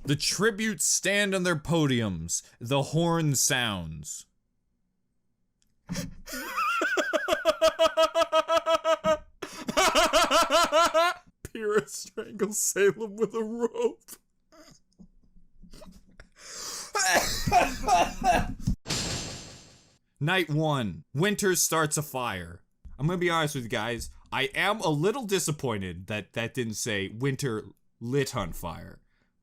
The tributes stand on their podiums. The horn sounds. Pyrrha strangles Salem with a rope. Night 1. Winter starts a fire. I'm gonna be honest with you guys. I am a little disappointed that didn't say Winter lit on fire.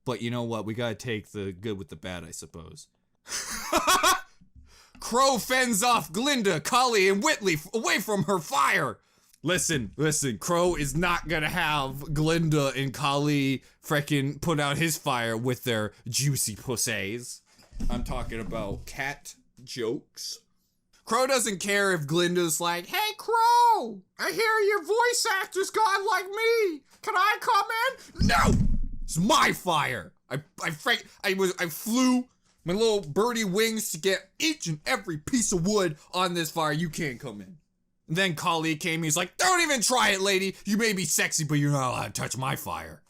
But you know what? We gotta take the good with the bad, I suppose. Crow fends off Glinda, Collie, and Whitley away from her fire. Listen. Crow is not gonna have Glinda and Collie freaking put out his fire with their juicy pussies. I'm talking about cat jokes. Crow doesn't care if Glinda's like, "Hey, Crow, I hear your voice actor's gone like me. Can I come in?" No! It's my fire. I flew my little birdie wings to get each and every piece of wood on this fire. You can't come in. And then Collie came, he's like, "Don't even try it, lady. You may be sexy, but you're not allowed to touch my fire."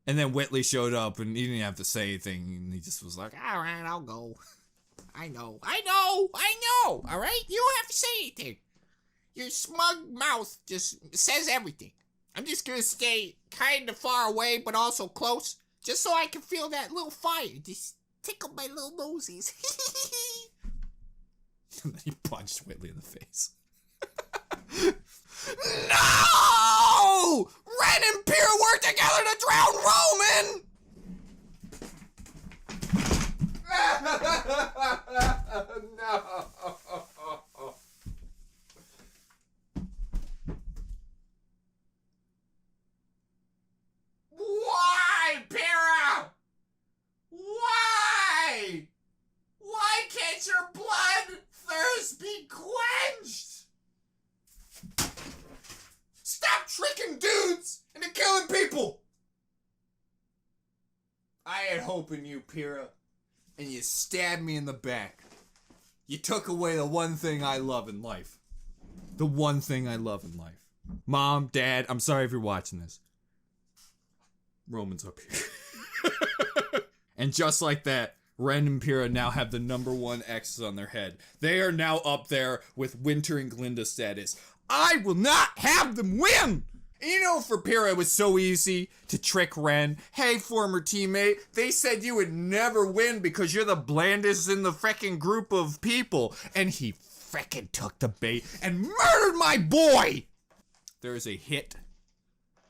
And then Whitley showed up and he didn't have to say anything. And he just was like, "All right, I'll go. I know. All right? You don't have to say anything. Your smug mouth just says everything. I'm just gonna stay kind of far away, but also close, just so I can feel that little fire. Just tickle my little nosies." And then he punched Whitley in the face. No! Ren and Pyrrha work together to drown Roman! No. Why, Pyrrha? Why? Why can't your blood thirst be quenched? Stop tricking dudes into killing people! I had hope in you, Pyrrha, and you stabbed me in the back. You took away the one thing I love in life. The one thing I love in life. Mom, Dad, I'm sorry if you're watching this. Roman's up here. And just like that, Ren and Pyrrha now have the #1 X's on their head. They are now up there with Winter and Glinda status. I will not have them win! And you know, for Pyrrha, it was so easy to trick Ren. "Hey, former teammate, they said you would never win because you're the blandest in the freckin' group of people." And he freckin' took the bait and murdered my boy! There is a hit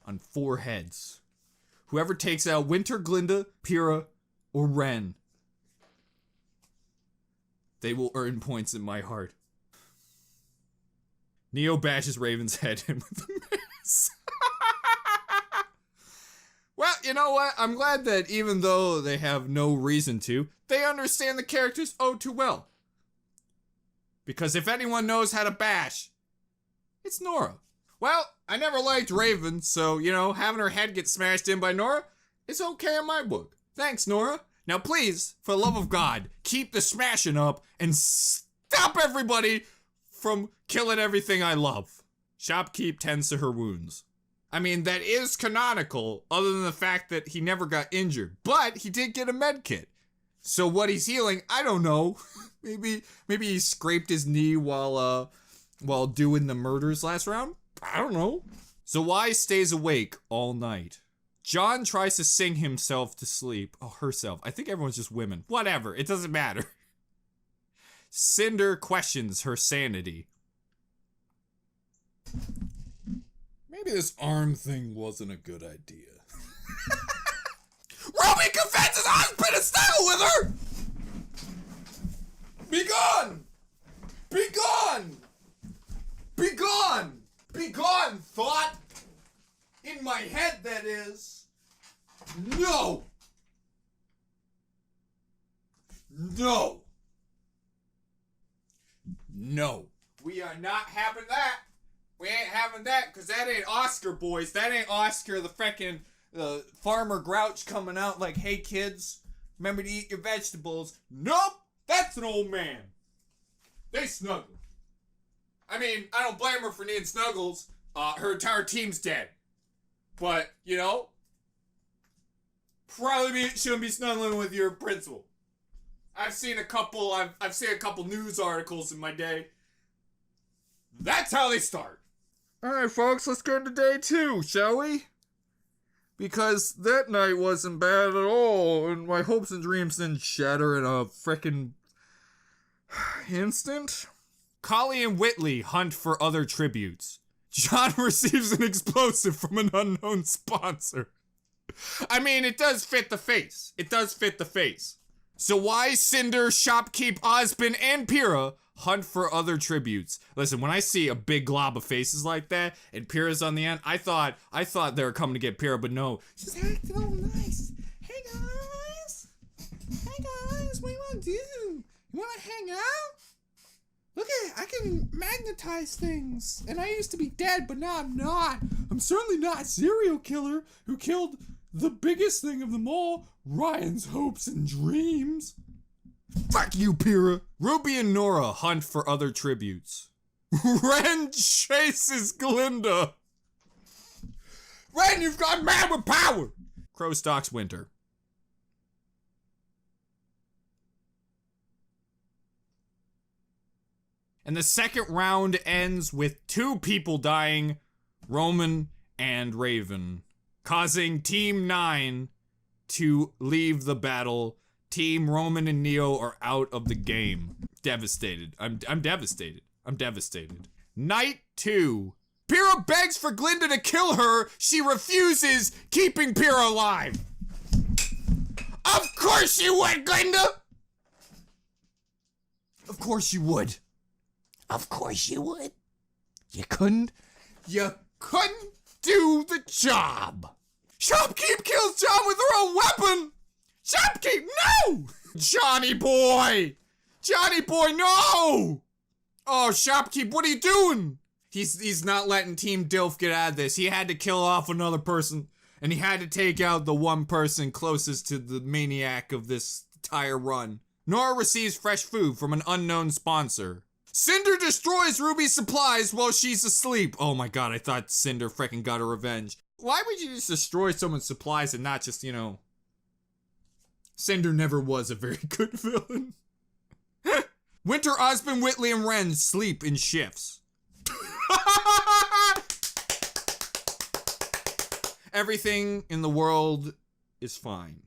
on 4 heads. Whoever takes out Winter, Glinda, Pyrrha, or Ren, they will earn points in my heart. Neo bashes Raven's head in with the mace. Well, you know what? I'm glad that even though they have no reason to, they understand the characters oh too well. Because if anyone knows how to bash, it's Nora. Well, I never liked Raven, so, you know, having her head get smashed in by Nora, it's okay in my book. Thanks, Nora. Now please, for the love of God, keep the smashing up and stop everybody from killing everything I love. Shopkeep tends to her wounds. I mean, that is canonical, other than the fact that he never got injured. But he did get a med kit. So what he's healing, I don't know. Maybe he scraped his knee while doing the murders last round? I don't know. Zawai stays awake all night. John tries to sing himself to sleep. Oh, herself. I think everyone's just women. Whatever, it doesn't matter. Cinder questions her sanity. Maybe this arm thing wasn't a good idea. Rwby confesses husband is snuggle with her! Be gone! Be gone! Be gone! Be gone, thought! In my head, that is. No! No! No. We are not having that. We ain't having that, because that ain't Oscar, boys. That ain't Oscar, the frickin' Farmer Grouch coming out like, "Hey, kids, remember to eat your vegetables." Nope! That's an old man. They snuggle. I mean, I don't blame her for needing snuggles. Her entire team's dead. But, you know, probably shouldn't be snuggling with your principal. I've seen a couple news articles in my day. That's how they start. Alright, folks, let's get into day 2, shall we? Because that night wasn't bad at all, and my hopes and dreams didn't shatter in a frickin' instant. Collie and Whitley hunt for other tributes. John receives an explosive from an unknown sponsor. I mean, it does fit the face. It does fit the face. So why Cinder, Shopkeep, Osmond, and Pyrrha hunt for other tributes? Listen, when I see a big glob of faces like that and Pyrrha's on the end, I thought they were coming to get Pyrrha, but no. She's acting all nice. Hey guys, what do you want to do? You want to hang out? Look at, I can magnetize things, and I used to be dead, but now I'm not. I'm certainly not a serial killer who killed the biggest thing of them all, Ryan's hopes and dreams. Fuck you, Pyrrha. Rwby and Nora hunt for other tributes. Ren chases Glinda. Ren, you've gone mad with power. Crow stalks Winter. And the second round ends with 2 people dying, Roman and Raven, causing Team 9 to leave the battle. Team Roman and Neo are out of the game. Devastated. I'm devastated. I'm devastated. Night 2. Pyrrha begs for Glinda to kill her. She refuses, keeping Pyrrha alive. Of course you would, Glinda! Of course you would. Of course you would. You couldn't do the job. Shopkeep kills John with her own weapon. Shopkeep, no! Johnny boy, no! Oh, Shopkeep, what are you doing? He's not letting Team Dilf get out of this. He had to kill off another person, and he had to take out the one person closest to the maniac of this entire run. Nora receives fresh food from an unknown sponsor. Cinder destroys Rwby's supplies while she's asleep. Oh my god, I thought Cinder freaking got her revenge. Why would you just destroy someone's supplies and not just, Cinder never was a very good villain. Winter, Osmond, Whitley, and Ren sleep in shifts. Everything in the world is fine.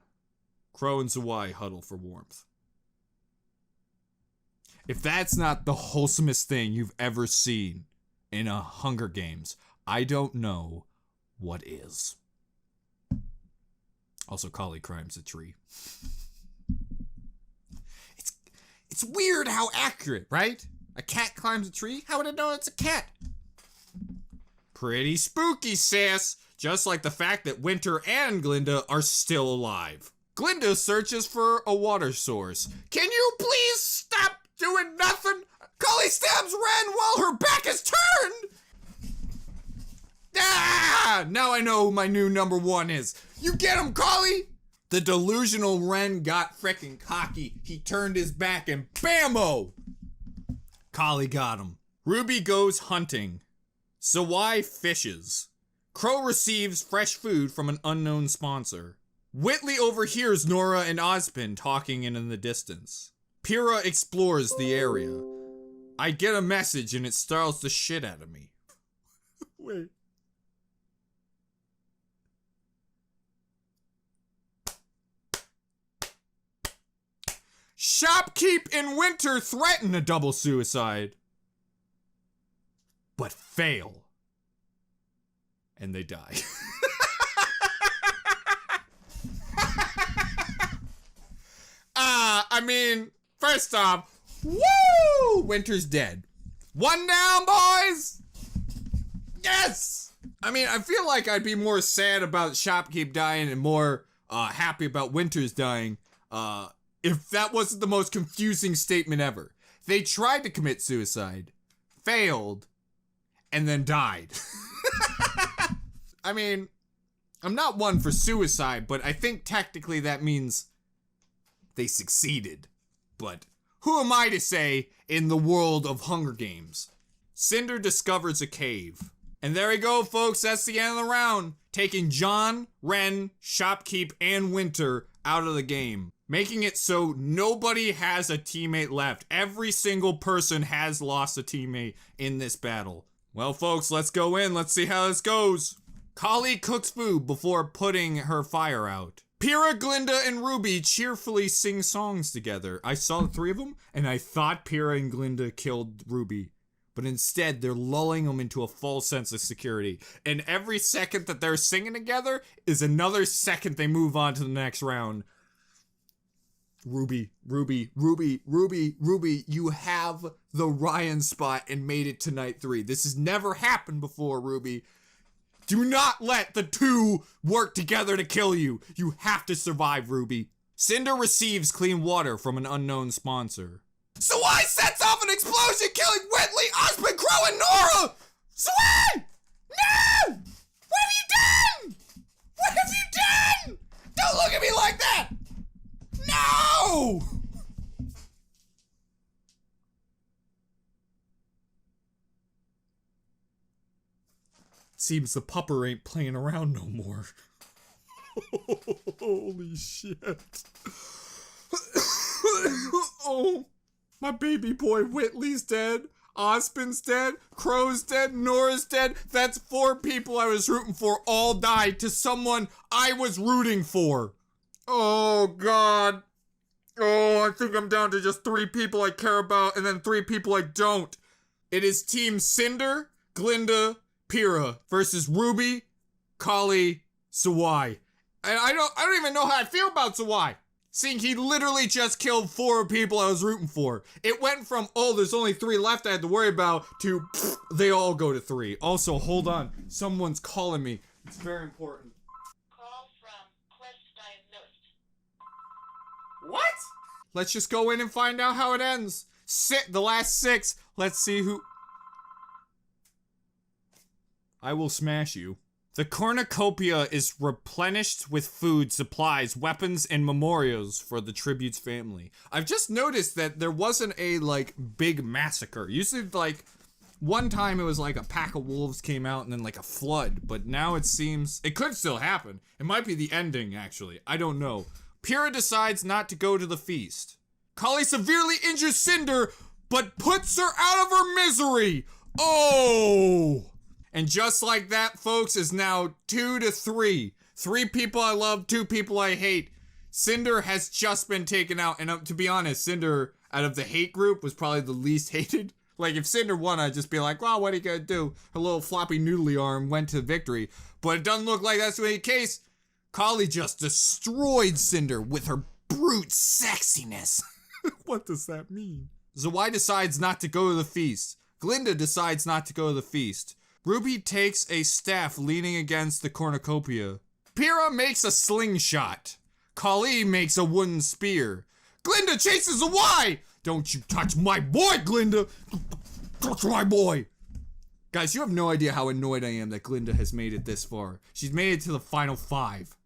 Crow and Zwei huddle for warmth. If that's not the wholesomest thing you've ever seen in a Hunger Games, I don't know what is. Also, Collie climbs a tree. It's weird how accurate, right? A cat climbs a tree? How would it know it's a cat? Pretty spooky, sis. Just like the fact that Winter and Glinda are still alive. Glinda searches for a water source. Can you please stop doing nothing? Collie stabs Ren while her back is turned! Ah! Now I know who my new number 1 is. You get him, Collie! The delusional Ren got frickin' cocky. He turned his back and bammo! Collie got him. Rwby goes hunting. Zwei fishes. Crow receives fresh food from an unknown sponsor. Whitley overhears Nora and Osmond talking in the distance. Pyrrha explores the area. I get a message and it startles the shit out of me. Wait. Shopkeep and Winter threaten a double suicide, but fail. And they die. I mean, first off, woo! Winter's dead. 1 down, boys! Yes! I mean, I feel like I'd be more sad about Shopkeep dying and more happy about Winter's dying if that wasn't the most confusing statement ever. They tried to commit suicide, failed, and then died. I mean, I'm not one for suicide, but I think technically that means they succeeded. But who am I to say in the world of Hunger Games? Cinder discovers a cave. And there we go, folks. That's the end of the round. Taking John, Ren, Shopkeep, and Winter out of the game. Making it so nobody has a teammate left. Every single person has lost a teammate in this battle. Well, folks, let's go in. Let's see how this goes. Kali cooks food before putting her fire out. Pyrrha, Glinda, and Rwby cheerfully sing songs together. I saw the three of them, and I thought Pyrrha and Glinda killed Rwby. But instead, they're lulling them into a false sense of security. And every second that they're singing together is another second they move on to the next round. Rwby, you have the Ryan spot and made it to night 3. This has never happened before, Rwby. Do not let the two work together to kill you. You have to survive, Rwby. Cinder receives clean water from an unknown sponsor. Sawai sets off an explosion, killing Whitley, Osmond, Crow, and Nora! Sawai! No! What have you done? What have you done? Don't look at me like that! No! Seems the pupper ain't playing around no more. Holy shit. Oh, my baby boy Whitley's dead. Osmond's dead. Crow's dead. Nora's dead. That's 4 people I was rooting for all died to someone I was rooting for. Oh, God. Oh, I think I'm down to just 3 people I care about and then 3 people I don't. It is Team Cinder, Glinda, Pyrrha versus Rwby, Kali, Sawai. And I don't even know how I feel about Sawai. Seeing he literally just killed 4 people I was rooting for. It went from, oh, there's only 3 left I had to worry about, to, they all go to 3. Also, hold on. Someone's calling me. It's very important. Call from Quest Diagnosed. What? Let's just go in and find out how it ends. The last 6. Let's see who... I will smash you. The cornucopia is replenished with food, supplies, weapons, and memorials for the tribute's family. I've just noticed that there wasn't a, like, big massacre. Usually, like, one time it was like a pack of wolves came out and then, like, a flood. But now it seems... It could still happen. It might be the ending, actually. I don't know. Pyrrha decides not to go to the feast. Kali severely injures Cinder, but puts her out of her misery. Oh! And just like that, folks, is now 2-3. 3 people I love, 2 people I hate. Cinder has just been taken out. And to be honest, Cinder, out of the hate group, was probably the least hated. Like, if Cinder won, I'd just be like, well, what are you gonna do? Her little floppy noodly arm went to victory. But it doesn't look like that's the case. Kali just destroyed Cinder with her brute sexiness. What does that mean? Sawai decides not to go to the feast. Glinda decides not to go to the feast. Rwby takes a staff leaning against the cornucopia. Pyrrha makes a slingshot. Kali makes a wooden spear. Glinda chases Sawai! Don't you touch my boy, Glinda! Touch my boy! Guys, you have no idea how annoyed I am that Glinda has made it this far. She's made it to the final 5.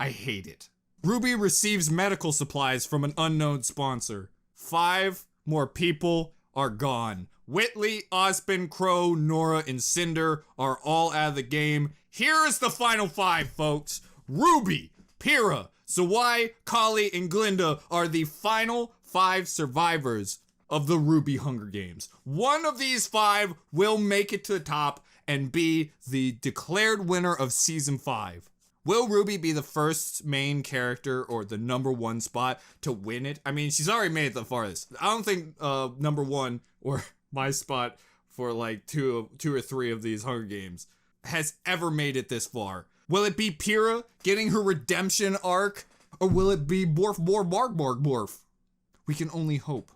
I hate it. Rwby receives medical supplies from an unknown sponsor. 5 more people are gone. Whitley, Osmond, Crow, Nora, and Cinder are all out of the game. Here is the final 5, folks. Rwby, Pyrrha, Sawai, Kali, and Glinda are the final 5 survivors of the Rwby Hunger Games. One of these 5 will make it to the top and be the declared winner of Season 5. Will Rwby be the first main character or the #1 spot to win it? I mean, she's already made it the farthest. I don't think #1 or my spot for like 2 or 3 of these Hunger Games has ever made it this far. Will it be Pyrrha getting her redemption arc? Or will it be Borf? We can only hope,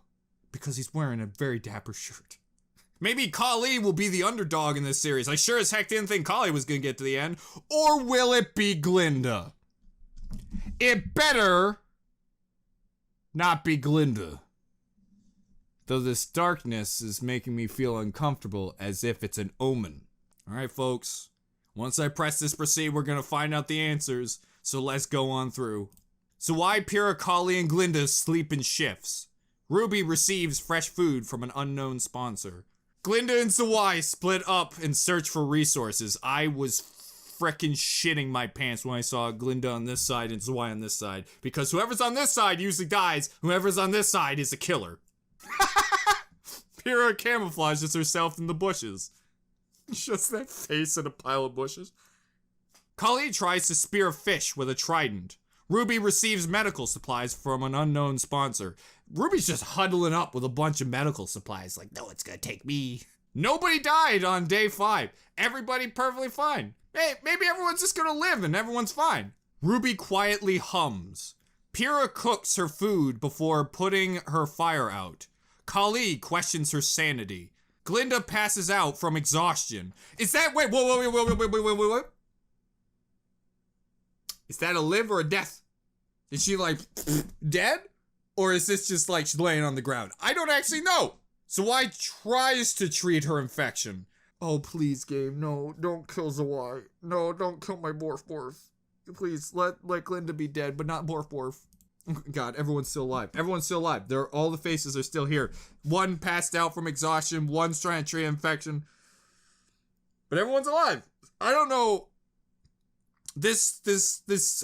because he's wearing a very dapper shirt. Maybe Kali will be the underdog in this series. I sure as heck didn't think Kali was gonna get to the end. Or will it be Glinda? It better not be Glinda. Though this darkness is making me feel uncomfortable, as if it's an omen. Alright, folks. Once I press this proceed, we're gonna find out the answers. So let's go on through. Sawai, Pyrrha, Kali, and Glinda sleep in shifts. Rwby receives fresh food from an unknown sponsor. Glinda and Sawai split up and search for resources. I was freaking shitting my pants when I saw Glinda on this side and Sawai on this side. Because whoever's on this side usually dies. Whoever's on this side is a killer. Pyrrha camouflages herself in the bushes. Just that face in a pile of bushes. Kali tries to spear a fish with a trident. Rwby receives medical supplies from an unknown sponsor. Ruby's just huddling up with a bunch of medical supplies. Like, no, it's gonna take me. Nobody died on day 5. Everybody perfectly fine. Hey, maybe everyone's just gonna live and everyone's fine. Rwby quietly hums. Pyrrha cooks her food before putting her fire out. Kali questions her sanity. Glinda passes out from exhaustion. Is that, wait, wait. Is that a live or a death? Is she like, dead? Or is this just like she's laying on the ground? I don't actually know. Sawai tries to treat her infection. Oh, please, game. No, don't kill Sawai. No, don't kill my Borf. Please, let Glinda be dead, but not Borf. God, everyone's still alive. Everyone's still alive. All the faces are still here. One passed out from exhaustion. One's trying to treat infection. But everyone's alive. I don't know. This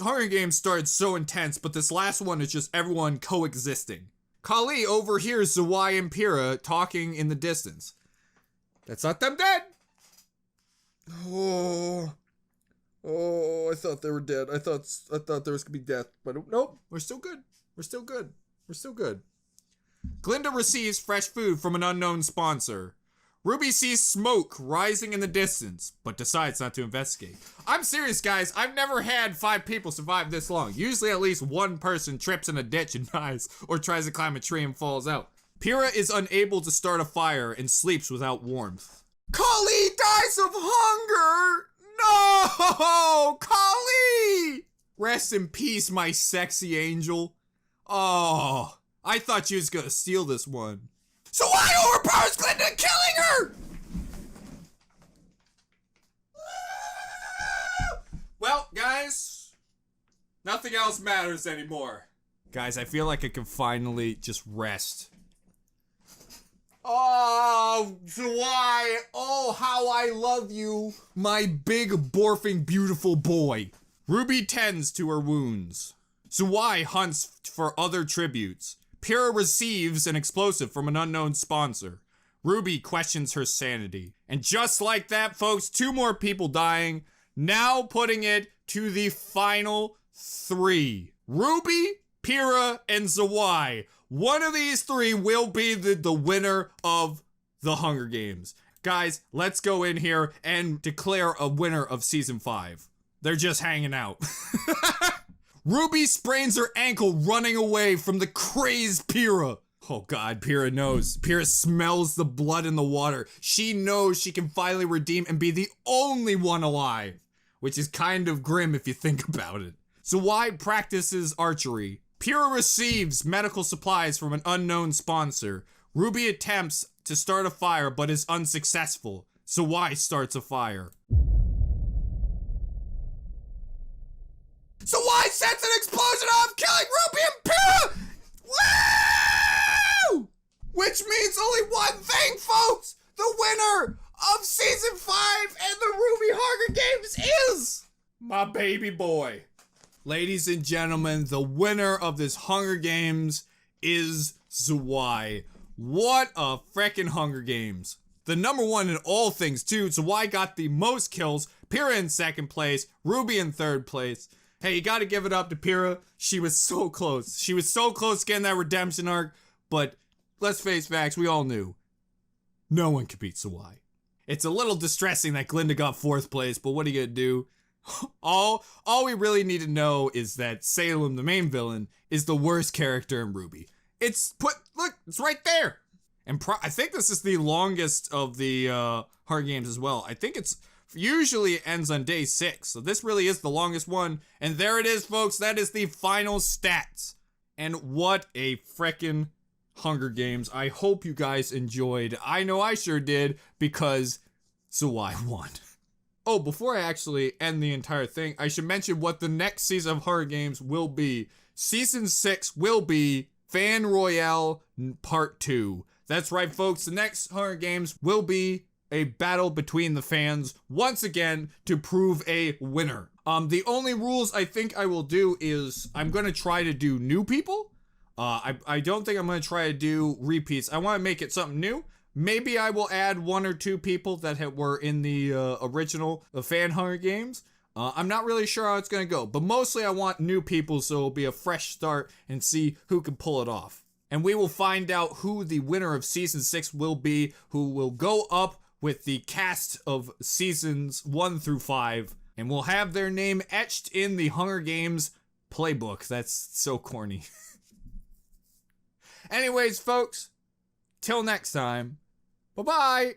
Hunger Games started so intense, but this last one is just everyone coexisting. Kali overhears Sawai and Pyrrha talking in the distance. That's not them dead. Oh, I thought they were dead. I thought there was gonna be death, but nope. We're still good. We're still good. Glinda receives fresh food from an unknown sponsor. Rwby sees smoke rising in the distance, but decides not to investigate. I'm serious, guys. I've never had 5 people survive this long. Usually at least one person trips in a ditch and dies, or tries to climb a tree and falls out. Pyrrha is unable to start a fire and sleeps without warmth. Kali dies of hunger! No! Kali! Rest in peace, my sexy angel. Oh, I thought you was gonna steal this one. So why overpowers Glinda, killing her? Well, guys, nothing else matters anymore. Guys, I feel like I can finally just rest. Oh, Sawai, oh, how I love you, my big, borfing, beautiful boy. Rwby tends to her wounds. Sawai hunts for other tributes. Pyrrha receives an explosive from an unknown sponsor. Rwby questions her sanity. And just like that, folks, 2 more people dying. Now putting it to the final 3. Rwby, Pyrrha, and Sawai. One of these 3 will be the winner of the Hunger Games. Guys, let's go in here and declare a winner of Season 5. They're just hanging out. Rwby sprains her ankle running away from the crazed Pyrrha. Oh God, Pyrrha knows. Pyrrha smells the blood in the water. She knows she can finally redeem and be the only one alive. Which is kind of grim if you think about it. Sawai practices archery. Pyrrha receives medical supplies from an unknown sponsor. Rwby attempts to start a fire but is unsuccessful. Sawai starts a fire. Sawai sets an explosion off, killing Rwby and Pyrrha! Woo! Which means only one thing, folks! The winner of Season 5 and the Rwby Hunger Games is my baby boy. Ladies and gentlemen, the winner of this Hunger Games is Sawai. What a frickin' Hunger Games. The number 1 in all things, too. Sawai got the most kills. Pyrrha in 2nd place. Rwby in 3rd place. Hey, you gotta give it up to Pyrrha. She was so close. She was so close to getting that redemption arc. But let's face facts, we all knew. No one could beat Sawai. It's a little distressing that Glinda got 4th place, but what are you gonna do? All we really need to know is that Salem, the main villain, is the worst character in Rwby. Look, it's right there. And I think this is the longest of the Hunger Games as well. I think it's usually it ends on day 6. So this really is the longest one. And there it is, folks. That is the final stats. And what a frickin' Hunger Games. I hope you guys enjoyed. I know I sure did because Sawai won. Oh, before I actually end the entire thing, I should mention what the next season of Hunger Games will be. Season 6 will be Fan Royale Part 2. That's right, folks. The next Hunger Games will be a battle between the fans once again to prove a winner. The only rules I think I will do is I'm going to try to do new people. I don't think I'm going to try to do repeats. I want to make it something new. Maybe I will add 1 or 2 people that were in the original fan Hunger Games. I'm not really sure how it's going to go, but mostly I want new people so it'll be a fresh start and see who can pull it off. And we will find out who the winner of season 6 will be, who will go up with the cast of seasons 1 through 5, and we'll have their name etched in the Hunger Games playbook. That's so corny. Anyways, folks, till next time, bye-bye.